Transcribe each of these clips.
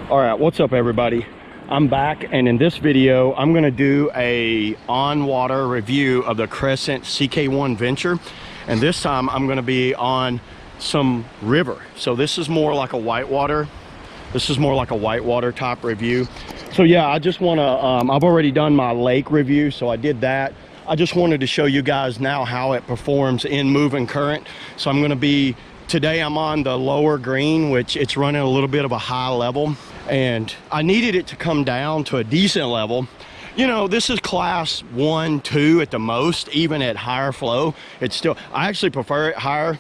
All right, what's up everybody? I'm back, and in this video I'm going to do a on-water review of the Crescent CK1 Venture, and this time I'm going to be on some river. So this is more like a whitewater. This is more like a whitewater type review. So yeah, I just want to I've already done my lake review, so I did that. I just wanted to show you guys now how it performs in moving current. So I'm going to be today I'm on the lower green, which it's running a little bit of a high level, and I needed it to come down to a decent level. You know, this is class 1, 2 at the most. Even at higher flow, it's still, I actually prefer it higher.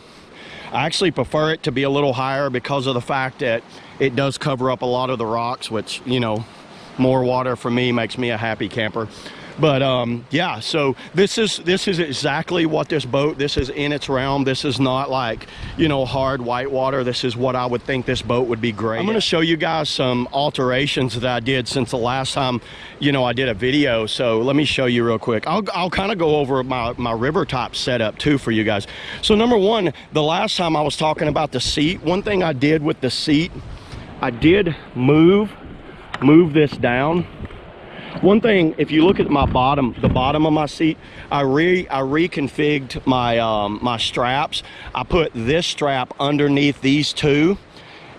I actually prefer it to be a little higher because of the fact that it does cover up a lot of the rocks, which, you know, more water for me makes me a happy camper. But yeah, so this is exactly what this boat, this is in its realm. This is not like, you know, hard whitewater. This is what I would think this boat would be great. I'm going to show you guys some alterations that I did since the last time, you know, I did a video. So let me show you real quick. I'll kind of go over my river top setup too for you guys. So number one, the last time I was talking about the seat, one thing I did with the seat, I did move this down. One thing, if you look at my bottom, the bottom of my seat, I reconfigured my my straps. I put this strap underneath these two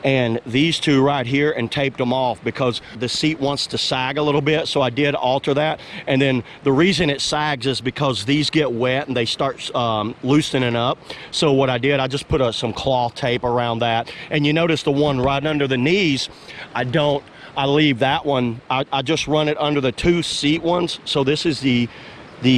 and these two right here and taped them off because the seat wants to sag a little bit. So I did alter that. And then the reason it sags is because these get wet and they start loosening up. So what I did, I just put some cloth tape around that. And you notice the one right under the knees, I leave that one. I just run it under the two seat ones. So this is the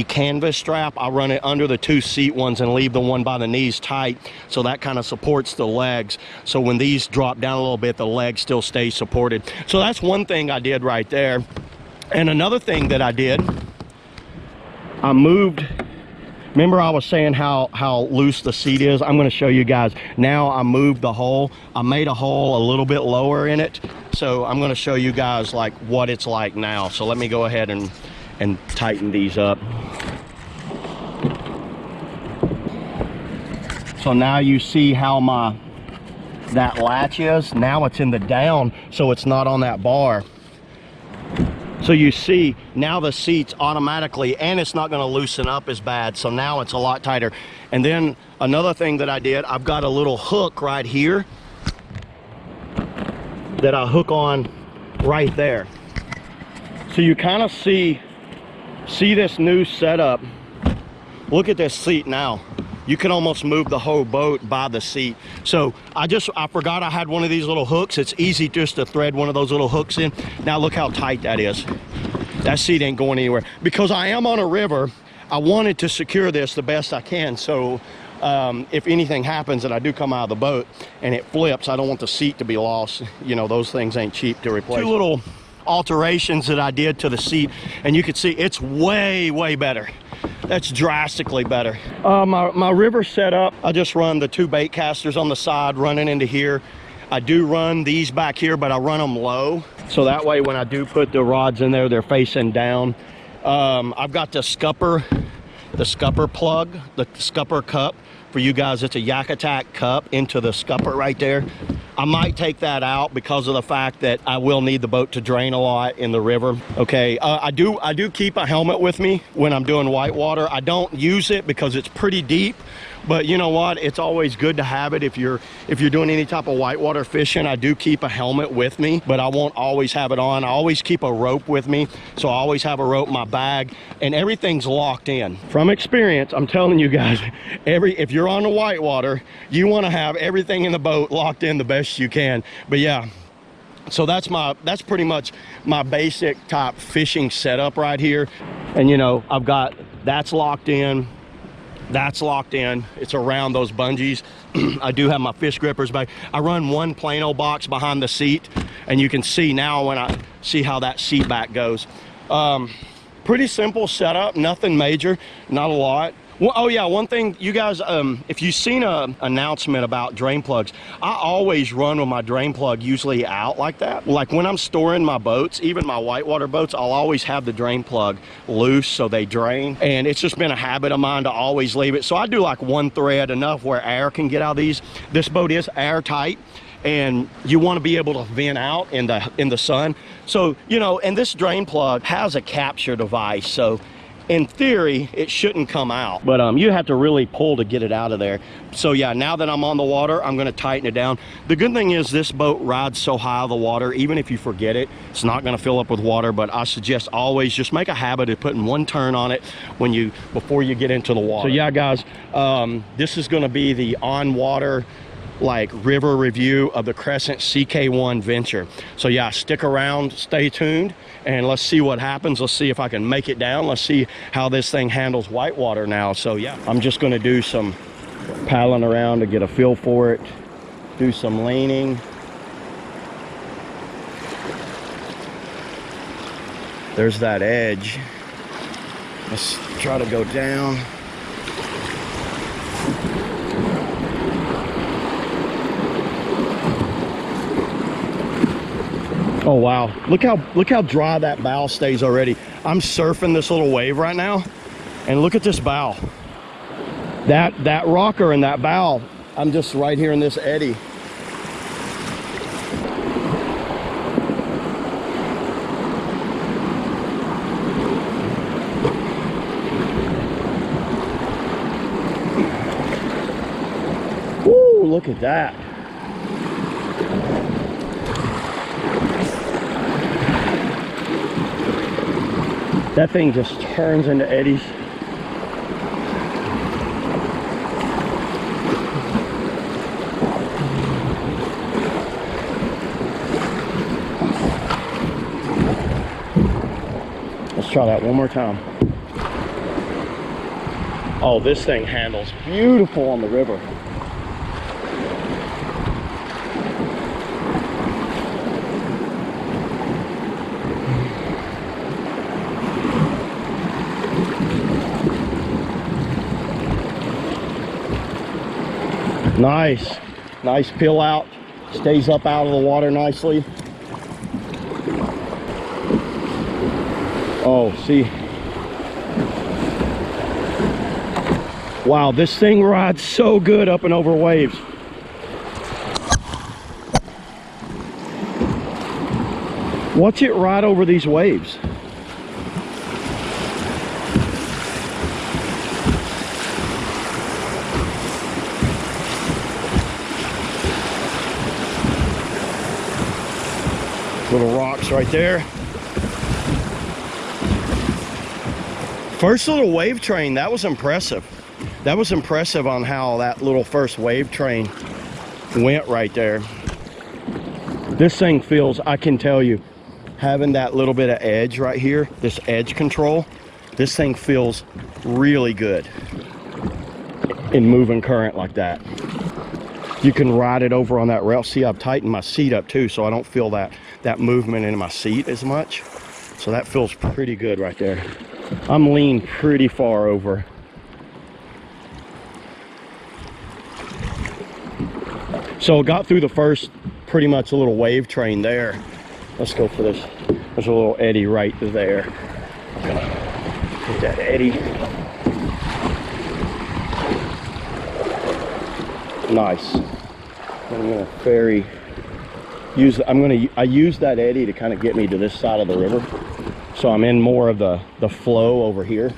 canvas strap. I run it under the two seat ones and leave the one by the knees tight. So that kind of supports the legs. So when these drop down a little bit, the legs still stay supported. So that's one thing I did right there. And another thing that I did, I moved, remember I was saying how loose the seat is? I'm going to show you guys. Now I moved the hole. I made a hole a little bit lower in it. So I'm going to show you guys like what it's like now. So let me go ahead and tighten these up. So now you see how that latch is. Now it's in the down, so it's not on that bar. So you see now the seat's automatically, and it's not going to loosen up as bad. So now it's a lot tighter. And then another thing that I did, I've got a little hook right here that I hook on right there. So you kind of see this new setup. Look at this seat now. You can almost move the whole boat by the seat. So I forgot I had one of these little hooks. It's easy just to thread one of those little hooks in. Now look how tight that is. That seat ain't going anywhere. Because I am on a river, I wanted to secure this the best I can. So if anything happens and I do come out of the boat and it flips, I don't want the seat to be lost. You know, those things ain't cheap to replace. Two little alterations that I did to the seat, and you can see it's way better. That's drastically better. My river setup, I just run the two bait casters on the side running into here. I do run these back here, but I run them low. So that way when I do put the rods in there, they're facing down. I've got the scupper plug, the scupper cup. For you guys, it's a Yak Attack cup into the scupper right there. I might take that out because of the fact that I will need the boat to drain a lot in the river. Okay, I do keep a helmet with me when I'm doing whitewater. I don't use it because it's pretty deep, but you know what? It's always good to have it if you're doing any type of whitewater fishing. I do keep a helmet with me, but I won't always have it on. I always keep a rope with me, so I always have a rope in my bag, and everything's locked in. From experience, I'm telling you guys, if you're on the whitewater, you want to have everything in the boat locked in the best you can. But yeah, so that's pretty much my basic type fishing setup right here. And you know, I've got that's locked in. That's locked in. It's around those bungees. I do have my fish grippers back. I run one plain old box behind the seat, and you can see now when I see how that seat back goes. Pretty simple setup, nothing major, not a lot. Well, oh yeah, one thing, you guys, if you've seen an announcement about drain plugs, I always run with my drain plug usually out like that. Like when I'm storing my boats, even my whitewater boats, I'll always have the drain plug loose so they drain. And it's just been a habit of mine to always leave it. So I do like one thread, enough where air can get out of these. This boat is airtight. and you want to be able to vent out in the sun. So, you know, and this drain plug has a capture device, so in theory it shouldn't come out, but you have to really pull to get it out of there. So yeah, now that I'm on the water, I'm going to tighten it down. The good thing is this boat rides so high out of the water, even if you forget it, it's not going to fill up with water. But I suggest always just make a habit of putting one turn on it before you get into the water. So yeah guys, this is going to be the on water like river review of the Crescent CK1 Venture. So yeah, stick around, stay tuned, and let's see what happens. Let's see if I can make it down. Let's see how this thing handles whitewater now. So yeah, I'm just going to do some paddling around to get a feel for it, do some leaning. There's that edge. Let's try to go down. Oh wow, look how dry that bow stays already. I'm surfing this little wave right now, and look at this bow. That rocker and that bow, I'm just right here in this eddy. Woo, look at that. That thing just turns into eddies. Let's try that one more time. Oh, this thing handles beautiful on the river. Nice peel out, stays up out of the water nicely. Oh, see, wow, this thing rides so good up and over waves. Watch it ride over these waves. Little rocks right there. First little wave train, that was impressive. That was impressive on how that little first wave train went right there. This thing feels, I can tell you, having that little bit of edge right here, this edge control, this thing feels really good in moving current like that. You can ride it over on that rail. See, I've tightened my seat up too, so I don't feel that movement in my seat as much. So that feels pretty good right there. I'm leaned pretty far over. So got through the first pretty much a little wave train there. Let's go for this. There's a little eddy right there. I'm gonna hit that eddy. Nice. I'm gonna ferry. I use that eddy to kind of get me to this side of the river, so I'm in more of the flow over here.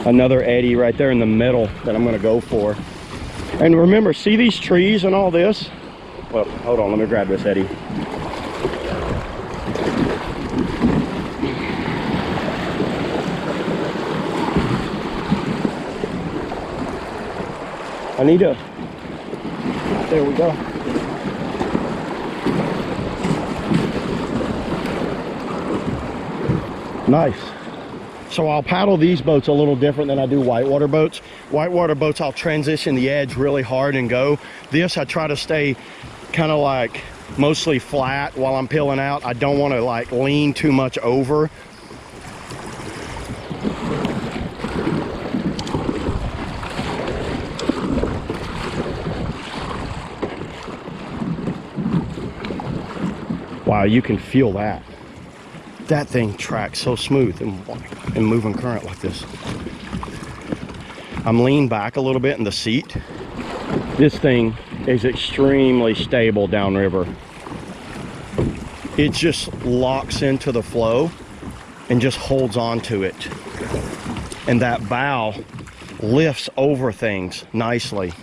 Another eddy right there in the middle that I'm gonna go for. And remember, see these trees and all this? Well, hold on, let me grab this eddy. I need to, there we go. Nice. So I'll paddle these boats a little different than I do whitewater boats. Whitewater boats, I'll transition the edge really hard and go. This, I try to stay kind of like mostly flat while I'm peeling out. I don't want to like lean too much over. Wow, you can feel that. That thing tracks so smooth and moving current like this. I'm leaned back a little bit in the seat. This thing is extremely stable downriver. It just locks into the flow and just holds on to it. And that bow lifts over things nicely.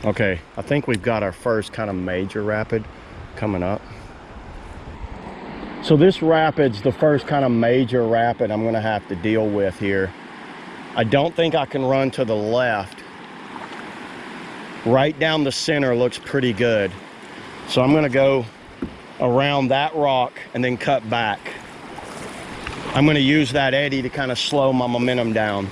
Okay, I think we've got our first kind of major rapid coming up. So this rapid's the first kind of major rapid I'm gonna have to deal with here. I don't think I can run to the left. Right down the center looks pretty good. So I'm gonna go around that rock and then cut back. I'm gonna use that eddy to kind of slow my momentum down.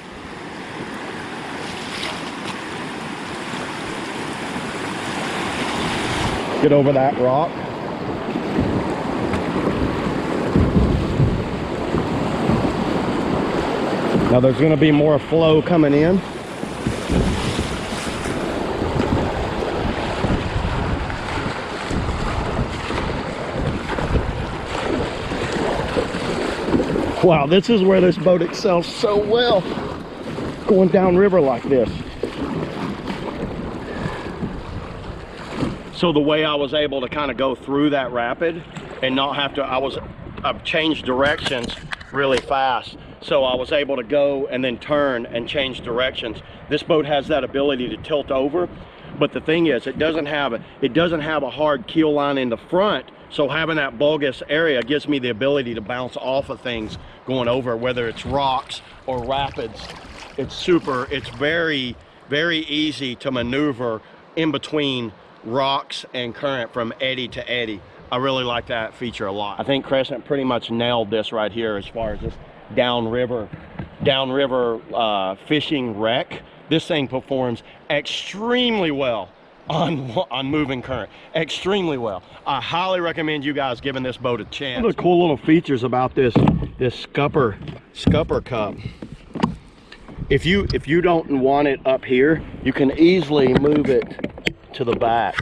Get over that rock. Now there's going to be more flow coming in. Wow, this is where this boat excels so well, going downriver like this. So the way I was able to kind of go through that rapid and not have to, I've changed directions really fast. So I was able to go and then turn and change directions. This boat has that ability to tilt over, but the thing is, it doesn't have a hard keel line in the front. So having that bulbous area gives me the ability to bounce off of things going over, whether it's rocks or rapids. It's very, very easy to maneuver in between rocks and current from eddy to eddy. I really like that feature a lot. I think Crescent pretty much nailed this right here as far as this downriver fishing wreck. This thing performs extremely well on moving current, extremely well. I highly recommend you guys giving this boat a chance. One of the cool little features about this scupper cup, if you don't want it up here, you can easily move it to the back.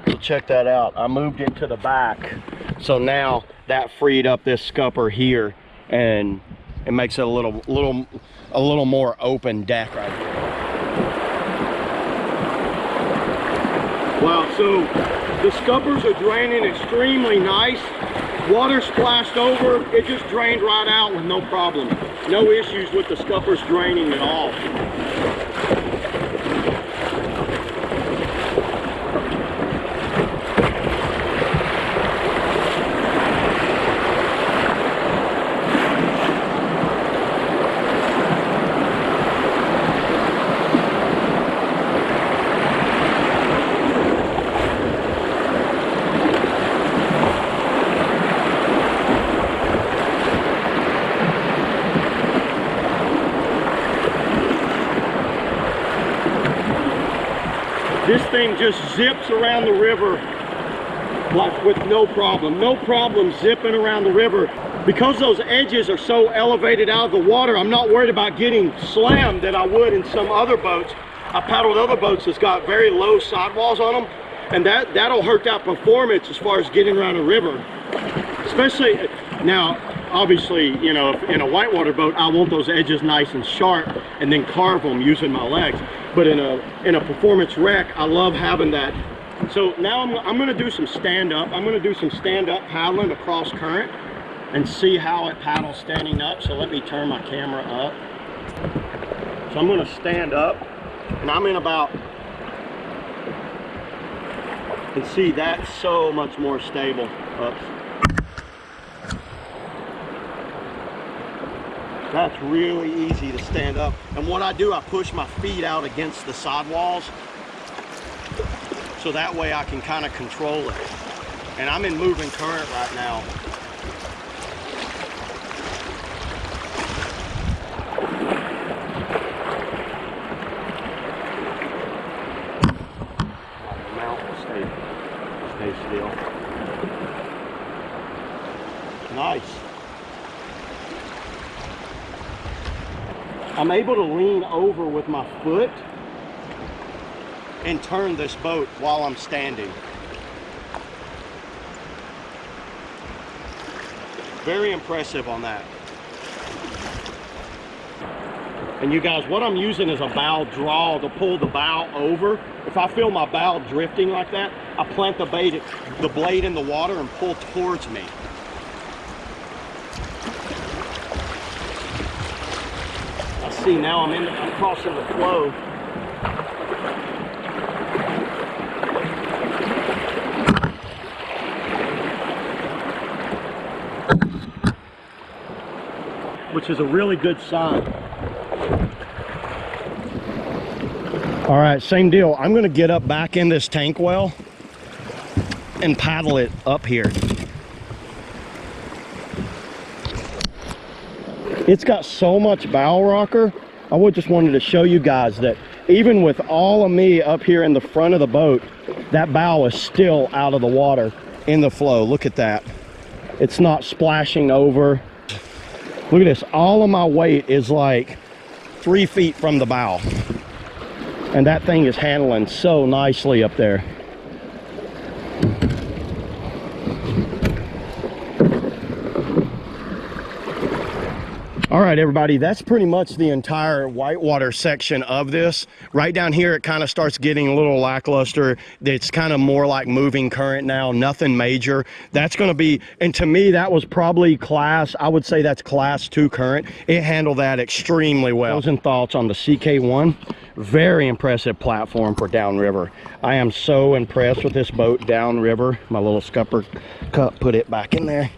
So check that out. I moved it to the back, so now that freed up this scupper here, and it makes it a little more open deck right here. Wow, so the scuppers are draining extremely nice. Water splashed over, it just drained right out with no problem. No issues with the scuppers draining at all. This thing just zips around the river like with no problem zipping around the river. Because those edges are so elevated out of the water, I'm not worried about getting slammed that I would in some other boats. I paddled other boats that's got very low sidewalls on them, and that'll hurt that performance as far as getting around a river. Especially now, obviously, you know, in a whitewater boat, I want those edges nice and sharp and then carve them using my legs. But in a performance wreck, I love having that. So now I'm going to do some stand-up. I'm going to do some stand-up paddling across current and see how it paddles standing up. So let me turn my camera up. So I'm going to stand up, and I'm in about, and see, that's so much more stable. Oops. That's really easy to stand up. And what I do, I push my feet out against the sidewalls, so that way I can kind of control it. And I'm in moving current right now. The mount will stay still. Nice. I'm able to lean over with my foot and turn this boat while I'm standing. Very impressive on that. And you guys, what I'm using is a bow draw to pull the bow over. If I feel my bow drifting like that, I plant the blade in the water and pull towards me. I see now I'm crossing the flow. Which is a really good sign. All right, same deal. I'm gonna get up back in this tank well and paddle it up here. It's got so much bow rocker. I just wanted to show you guys that even with all of me up here in the front of the boat, that bow is still out of the water in the flow. Look at that. It's not splashing over. Look at this. All of my weight is like 3 feet from the bow. And that thing is handling so nicely up there. All right, everybody, that's pretty much the entire whitewater section of this. Right down here, it kind of starts getting a little lackluster. It's kind of more like moving current now, nothing major. That's going to be, and to me, that was probably I would say that's class 2 current. It handled that extremely well. Thoughts and thoughts on the CK1. Very impressive platform for downriver. I am so impressed with this boat downriver. My little scupper cup, put it back in there.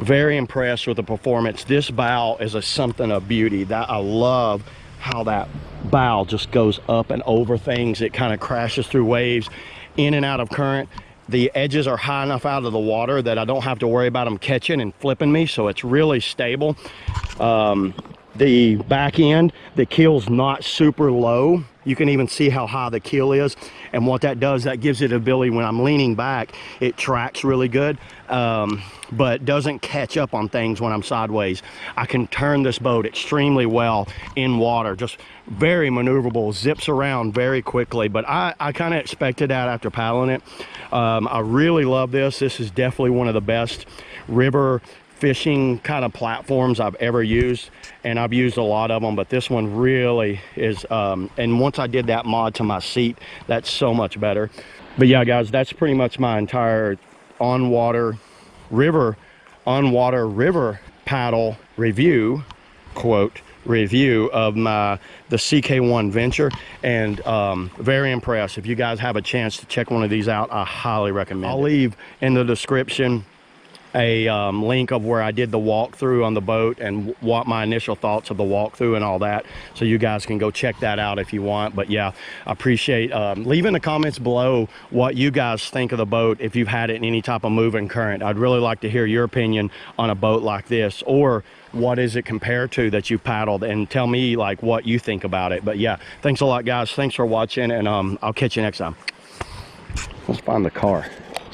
Very impressed with the performance. This bow is something of beauty. That I love how that bow just goes up and over things. It kind of crashes through waves, in and out of current. The edges are high enough out of the water that I don't have to worry about them catching and flipping me, so it's really stable. The back end, the keel's not super low. You can even see how high the keel is, and what that does, that gives it ability when I'm leaning back, it tracks really good, but doesn't catch up on things when I'm sideways. I can turn this boat extremely well in water, just very maneuverable, zips around very quickly, but I kind of expected that after paddling it. I really love this. This is definitely one of the best river fishing kind of platforms I've ever used, and I've used a lot of them, but this one really is, and once I did that mod to my seat, that's so much better. But yeah, guys, that's pretty much my entire on-water river paddle review, quote, review of the CK1 Venture, and very impressed. If you guys have a chance to check one of these out, I highly recommend it. I'll leave in the description a link of where I did the walkthrough on the boat and what my initial thoughts of the walkthrough and all that, so you guys can go check that out if you want. But yeah, I appreciate leave in the comments below what you guys think of the boat, if you've had it in any type of moving current. I'd really like to hear your opinion on a boat like this, or what is it compared to that you paddled, and tell me like what you think about it. But yeah, thanks a lot, guys. Thanks for watching, and I'll catch you next time. Let's find the car.